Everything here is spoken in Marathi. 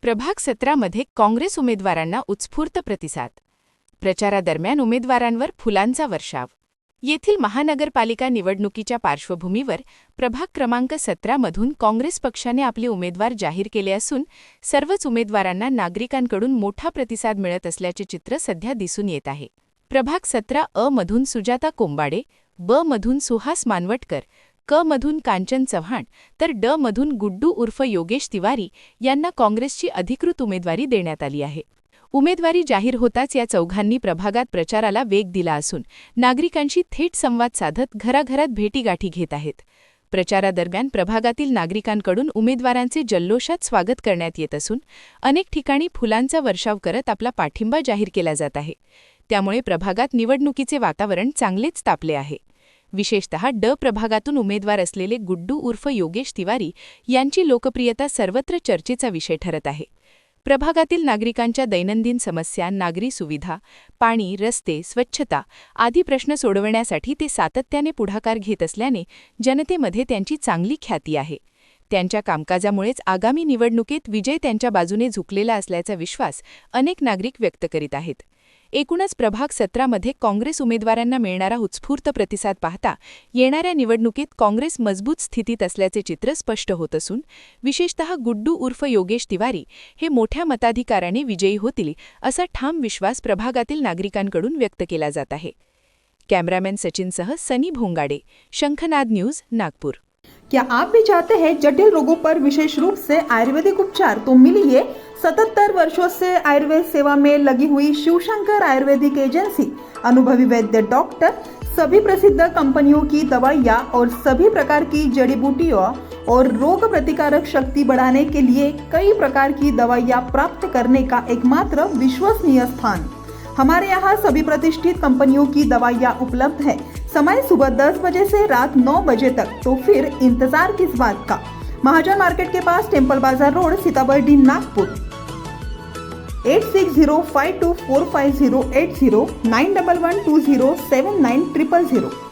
प्रभाग 17मध्ये काँग्रेस उमेदवारांना उत्स्फूर्त प्रतिसाद. प्रचारादरम्यान उमेदवारांवर फुलांचा वर्षाव. येथील महानगरपालिका निवडणुकीच्या पार्श्वभूमीवर प्रभाग क्रमांक 17मधून काँग्रेस पक्षाने आपले उमेदवार जाहीर केले असून सर्वच उमेदवारांना नागरिकांकडून मोठा प्रतिसाद मिळत असल्याचे चित्र सध्या दिसून येत आहे. प्रभाग 17 मधून सुजाता कोंबाडे, ब मधून सुहास मानवटकर, क मधून कांचन चव्हाण तर ड मधून गुड्डू उर्फ योगेश तिवारी यांना काँग्रेसची अधिकृत उमेदवारी देण्यात आली आहे. उमेदवारी जाहीर होताच या चौघांनी प्रभागात प्रचाराला वेग दिला असून नागरिकांशी थेट संवाद साधत घराघरात भेटीगाठी घेत आहेत. प्रचारादरम्यान प्रभागातील नागरिकांकडून उमेदवारांचे जल्लोषात स्वागत करण्यात येत असून अनेक ठिकाणी फुलांचा वर्षाव करत आपला पाठिंबा जाहीर केला जात आहे. त्यामुळे प्रभागात निवडणुकीचे वातावरण चांगलेच तापले आहे. विशेषतः ड प्रभागातून उमेदवार असलेले गुड्डू उर्फ योगेश तिवारी यांची लोकप्रियता सर्वत्र चर्चेचा विषय ठरत आहे. प्रभागातील नागरिकांच्या दैनंदिन समस्या, नागरी सुविधा, पाणी, रस्ते, स्वच्छता आदी प्रश्न सोडवण्यासाठी ते सातत्याने पुढाकार घेत असल्याने जनतेमध्ये त्यांची चांगली ख्याती आहे. त्यांच्या कामकाजामुळेच आगामी निवडणुकीत विजय त्यांच्या बाजूने झुकलेला असल्याचा विश्वास अनेक नागरिक व्यक्त करीत आहेत. एकूणच प्रभाग 17मध्ये काँग्रेस उमेदवारांना मिळणारा उत्स्फूर्त प्रतिसाद पाहता येणाऱ्या निवडणुकीत काँग्रेस मजबूत स्थितीत असल्याचे चित्र स्पष्ट होत असून विशेषतः गुड्डू उर्फ योगेश तिवारी हे मोठ्या मताधिकाराने विजयी होतील असा ठाम विश्वास प्रभागातील नागरिकांकडून व्यक्त केला जात आहे. कॅमेरामॅन सचिनसह सनी भोंगाडे, शंखनाद न्यूज, नागपूर. क्या आप भी चाहते हैं जटिल रोगों पर विशेष रूप से आयुर्वेदिक उपचार? तो मिलिए 77 वर्षों से आयुर्वेद सेवा में लगी हुई शिवशंकर आयुर्वेदिक एजेंसी. अनुभवी वैद्य डॉक्टर, सभी प्रसिद्ध कंपनियों की दवाइयाँ और सभी प्रकार की जड़ी बूटियों और रोग प्रतिकारक शक्ति बढ़ाने के लिए कई प्रकार की दवाइयाँ प्राप्त करने का एकमात्र विश्वसनीय स्थान. हमारे यहाँ सभी प्रतिष्ठित कंपनियों की दवाइयाँ उपलब्ध है. समय सुबह 10 बजे से रात 9 बजे तक. तो फिर इंतजार किस बात का? महाजन मार्केट के पास, टेम्पल बाजार रोड, सीताबर्डी, नागपुर. 8605245080 9112079000.